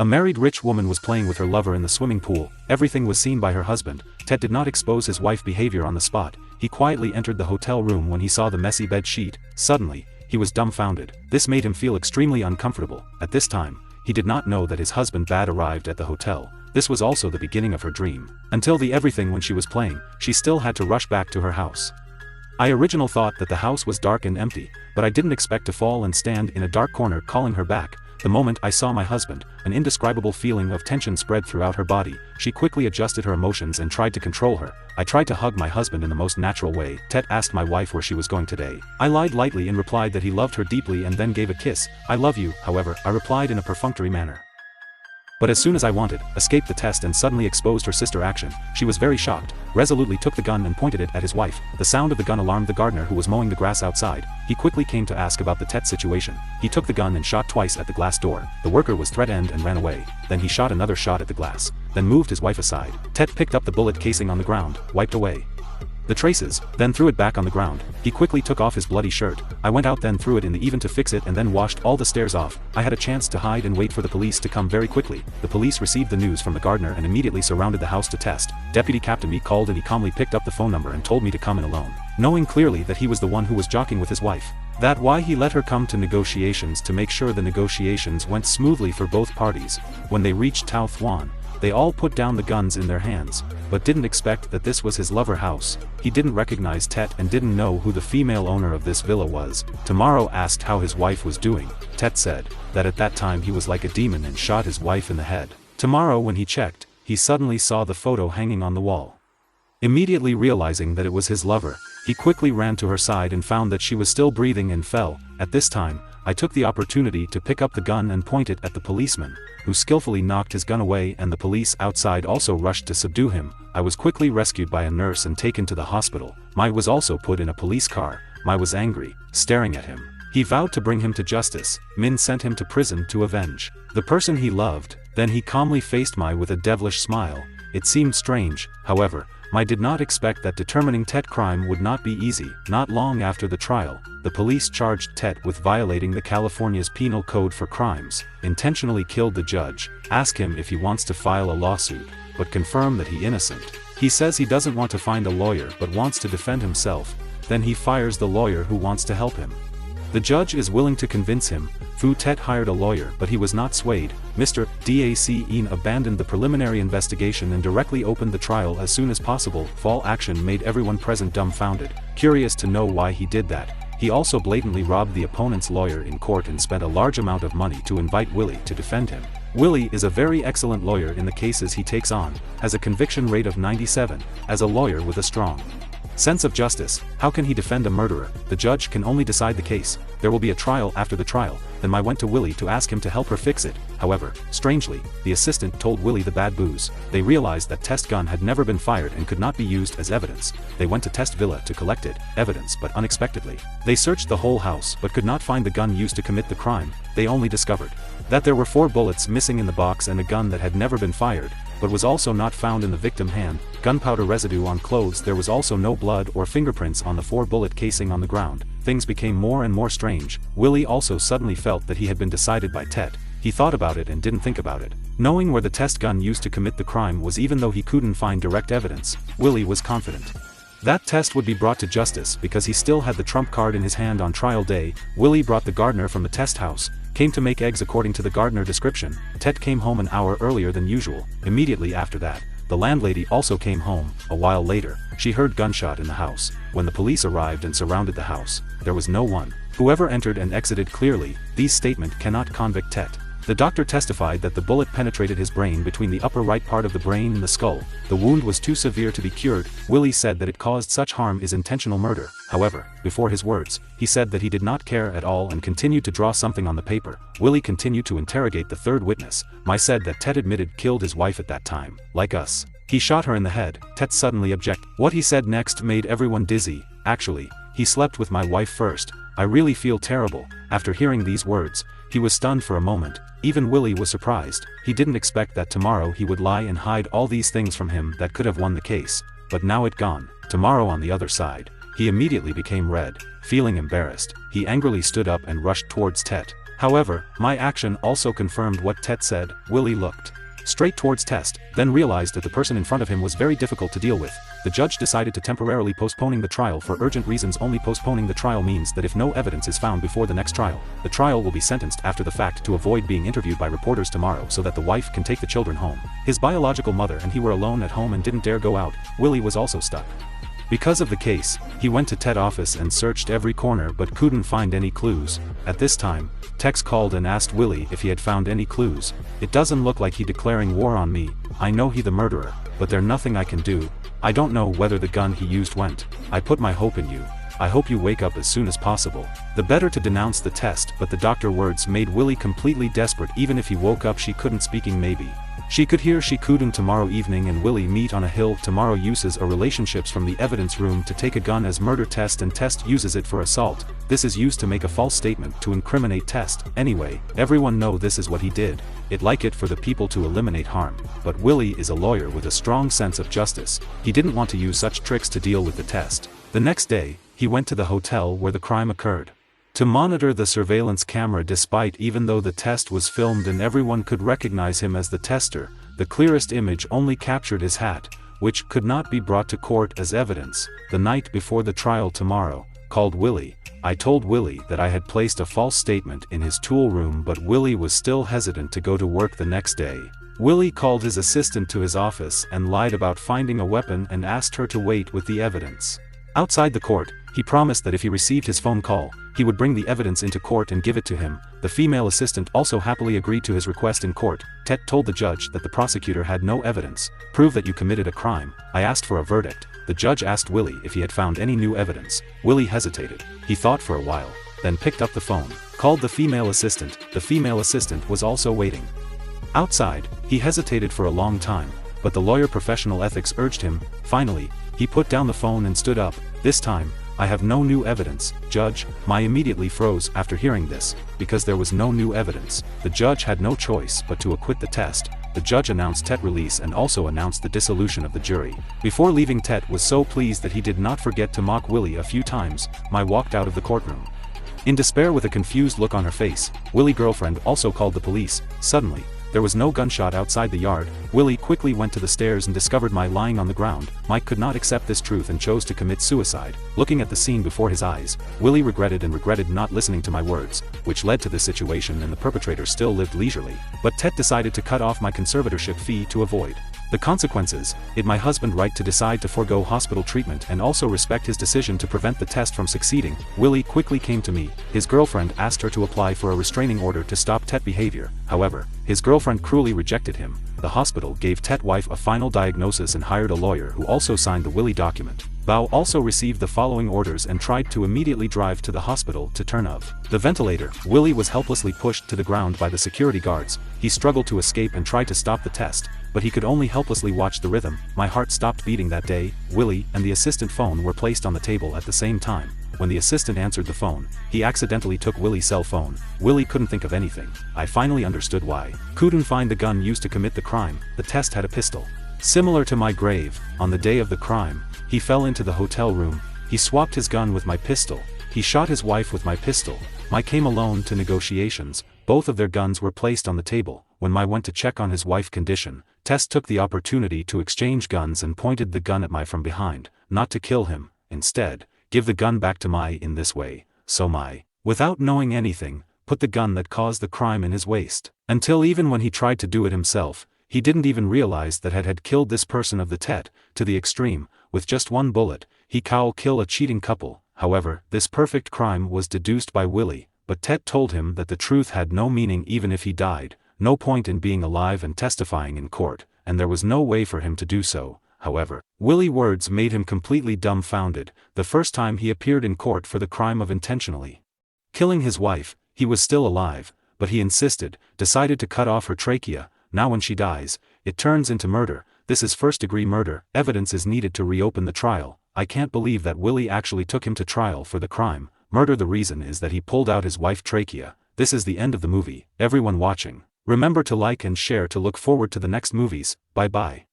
A married rich woman was playing with her lover in the swimming pool. Everything was seen by her husband. Ted did not expose his wife's behavior on the spot. He quietly entered the hotel room when he saw the messy bed sheet. Suddenly, he was dumbfounded. This made him feel extremely uncomfortable. At this time, he did not know that his husband had arrived at the hotel. This was also the beginning of her dream. Until the everything when she was playing, she still had to rush back to her house. I originally thought that the house was dark and empty, but I didn't expect to fall and stand in a dark corner calling her back. The moment I saw my husband, an indescribable feeling of tension spread throughout her body. She quickly adjusted her emotions and tried to control her. I tried to hug my husband in the most natural way. Ted asked my wife where she was going today. I lied lightly and replied that he loved her deeply and then gave a kiss. I love you, however, I replied in a perfunctory manner. But as soon as I wanted, escaped the test and suddenly exposed her sister action. She was very shocked, resolutely took the gun and pointed it at his wife. The sound of the gun alarmed the gardener who was mowing the grass outside. He quickly came to ask about the Ted situation. He took the gun and shot twice at the glass door. The worker was threatened and ran away. Then he shot another shot at the glass, then moved his wife aside. Ted picked up the bullet casing on the ground, wiped away the traces, then threw it back on the ground. He quickly took off his bloody shirt. I went out, then threw it in the oven to fix it and then washed all the stairs off. I had a chance to hide and wait for the police to come very quickly. The police received the news from the gardener and immediately surrounded the house to test. Deputy Captain Me called and he calmly picked up the phone number and told me to come in alone, knowing clearly that he was the one who was joking with his wife. That's why he let her come to negotiations to make sure the negotiations went smoothly for both parties. When they reached Tao Thuan, they all put down the guns in their hands, but didn't expect that this was his lover house. He didn't recognize Tet and didn't know who the female owner of this villa was. Tomorrow asked how his wife was doing. Tet said that at that time he was like a demon and shot his wife in the head. Tomorrow when he checked, he suddenly saw the photo hanging on the wall. Immediately realizing that it was his lover, he quickly ran to her side and found that she was still breathing and fell. At this time, I took the opportunity to pick up the gun and point it at the policeman, who skillfully knocked his gun away, and the police outside also rushed to subdue him. I was quickly rescued by a nurse and taken to the hospital. Mai was also put in a police car. Mai was angry, staring at him. He vowed to bring him to justice. Min sent him to prison to avenge the person he loved. Then he calmly faced Mai with a devilish smile. It seemed strange, however. Mai did not expect that determining Tet crime would not be easy. Not long after the trial, the police charged Tet with violating the California's penal code for crimes, intentionally killed the judge, asked him if he wants to file a lawsuit, but confirmed that he innocent. He says he doesn't want to find a lawyer but wants to defend himself. Then he fires the lawyer who wants to help him. The judge is willing to convince him. Fu Tet hired a lawyer but he was not swayed. Mr. Dac abandoned the preliminary investigation and directly opened the trial as soon as possible. Fall action made everyone present dumbfounded, curious to know why he did that. He also blatantly robbed the opponent's lawyer in court and spent a large amount of money to invite Willy to defend him. Willy is a very excellent lawyer in the cases he takes on, has a conviction rate of 97, as a lawyer with a strong sense of justice. How can he defend a murderer? The judge can only decide the case. There will be a trial after the trial. Then Mai went to Willy to ask him to help her fix it. However, strangely, the assistant told Willy the bad booze. They realized that test gun had never been fired and could not be used as evidence. They went to test villa to collect it, evidence, but unexpectedly, they searched the whole house but could not find the gun used to commit the crime. They only discovered that there were 4 bullets missing in the box and a gun that had never been fired, but was also not found in the victim's hand. Gunpowder residue on clothes. There was also no blood or fingerprints on the 4-bullet casing on the ground. Things became more and more strange. Willy also suddenly felt that he had been decided by Tet. He thought about it and didn't think about it. Knowing where the test gun used to commit the crime was, even though he couldn't find direct evidence, Willy was confident that Test would be brought to justice because he still had the trump card in his hand on trial day. Willy brought the gardener from the test house, came to make eggs according to the gardener description. Tet came home an hour earlier than usual. Immediately after that, the landlady also came home. A while later, she heard gunshot in the house. When the police arrived and surrounded the house, there was no one. Whoever entered and exited clearly, these statement cannot convict Tet. The doctor testified that the bullet penetrated his brain between the upper right part of the brain and the skull. The wound was too severe to be cured. Willy said that it caused such harm is intentional murder. However, before his words, he said that he did not care at all and continued to draw something on the paper. Willy continued to interrogate the third witness. Mai said that Tet admitted killed his wife at that time. Like us, he shot her in the head. Tet suddenly objected. What he said next made everyone dizzy. Actually, he slept with my wife first. I really feel terrible. After hearing these words, he was stunned for a moment. Even Willy was surprised. He didn't expect that tomorrow he would lie and hide all these things from him that could have won the case. But now it gone. Tomorrow on the other side. He immediately became red, feeling embarrassed. He angrily stood up and rushed towards Tet. However, my action also confirmed what Ted said. Willy looked straight towards Ted, then realized that the person in front of him was very difficult to deal with. The judge decided to temporarily postponing the trial for urgent reasons only. Postponing the trial means that if no evidence is found before the next trial, the trial will be sentenced after the fact to avoid being interviewed by reporters tomorrow so that the wife can take the children home. His biological mother and he were alone at home and didn't dare go out. Willy was also stuck. Because of the case, he went to Ted's office and searched every corner but couldn't find any clues. At this time, Tex called and asked Willy if he had found any clues. It doesn't look like he declaring war on me. I know he the murderer, but there's nothing I can do. I don't know whether the gun he used went. I put my hope in you. I hope you wake up as soon as possible. The better to denounce the test, but the doctor words made Willy completely desperate. Even if he woke up she couldn't speaking maybe. She could hear she couldn't tomorrow evening and Willy meet on a hill tomorrow. Uses a relationships from the evidence room to take a gun as murder test and test uses it for assault. This is used to make a false statement to incriminate test. Anyway, everyone know this is what he did. It like it for the people to eliminate harm. But Willy is a lawyer with a strong sense of justice. He didn't want to use such tricks to deal with the test. The next day, he went to the hotel where the crime occurred to monitor the surveillance camera. Despite even though the test was filmed and everyone could recognize him as the tester, the clearest image only captured his hat, which could not be brought to court as evidence. The night before the trial tomorrow, called Willy. I told Willy that I had placed a false statement in his tool room, but Willy was still hesitant to go to work the next day. Willy called his assistant to his office and lied about finding a weapon and asked her to wait with the evidence. Outside the court, he promised that if he received his phone call, he would bring the evidence into court and give it to him. The female assistant also happily agreed to his request in court. Ted told the judge that the prosecutor had no evidence. Prove that you committed a crime. I asked for a verdict. The judge asked Willy if he had found any new evidence. Willy hesitated. He thought for a while, then picked up the phone, called the female assistant. The female assistant was also waiting outside. He hesitated for a long time, but the lawyer professional ethics urged him. Finally, he put down the phone and stood up. This time, I have no new evidence, Judge. I immediately froze after hearing this, because there was no new evidence. The judge had no choice but to acquit the test. The judge announced Ted release and also announced the dissolution of the jury. Before leaving, Ted was so pleased that he did not forget to mock Willy a few times. I walked out of the courtroom in despair with a confused look on her face. Willy's girlfriend also called the police. Suddenly, there was no gunshot outside the yard. Willy quickly went to the stairs and discovered Mai lying on the ground. Mike could not accept this truth and chose to commit suicide. Looking at the scene before his eyes, Willy regretted not listening to my words, which led to this situation, and the perpetrator still lived leisurely. But Ted decided to cut off my conservatorship fee to avoid the consequences. It my husband right to decide to forego hospital treatment and also respect his decision to prevent the test from succeeding. Willy quickly came to me. His girlfriend asked her to apply for a restraining order to stop Ted behavior. However, his girlfriend cruelly rejected him. The hospital gave Ted's wife a final diagnosis and hired a lawyer who also signed the Willy document. Bao also received the following orders and tried to immediately drive to the hospital to turn off the ventilator. Willy was helplessly pushed to the ground by the security guards. He struggled to escape and tried to stop the test, but he could only helplessly watch the rhythm. My heart stopped beating that day. Willy and the assistant phone were placed on the table at the same time. When the assistant answered the phone, he accidentally took Willy's cell phone. Willy couldn't think of anything. I finally understood why. Couldn't find the gun used to commit the crime. The test had a pistol similar to my grave. On the day of the crime, he fell into the hotel room. He swapped his gun with my pistol. He shot his wife with my pistol. Mai came alone to negotiations. Both of their guns were placed on the table. When Mai went to check on his wife's condition, Tess took the opportunity to exchange guns and pointed the gun at Mai from behind, not to kill him. Instead, give the gun back to Mai in this way. So Mai, without knowing anything, put the gun that caused the crime in his waist. Until even when he tried to do it himself, he didn't even realize that had killed this person of the Tet, to the extreme. With just one bullet, he could kill a cheating couple. However, this perfect crime was deduced by Willy, but Ted told him that the truth had no meaning even if he died, no point in being alive and testifying in court, and there was no way for him to do so. However, Willy's words made him completely dumbfounded. The first time he appeared in court for the crime of intentionally killing his wife, he was still alive, but he decided to cut off her trachea. Now when she dies, it turns into murder. This is first-degree murder. Evidence is needed to reopen the trial. I can't believe that Willy actually took him to trial for the crime murder. The reason is that he pulled out his wife's trachea. This is the end of the movie. Everyone watching, remember to like and share to look forward to the next movies. Bye bye.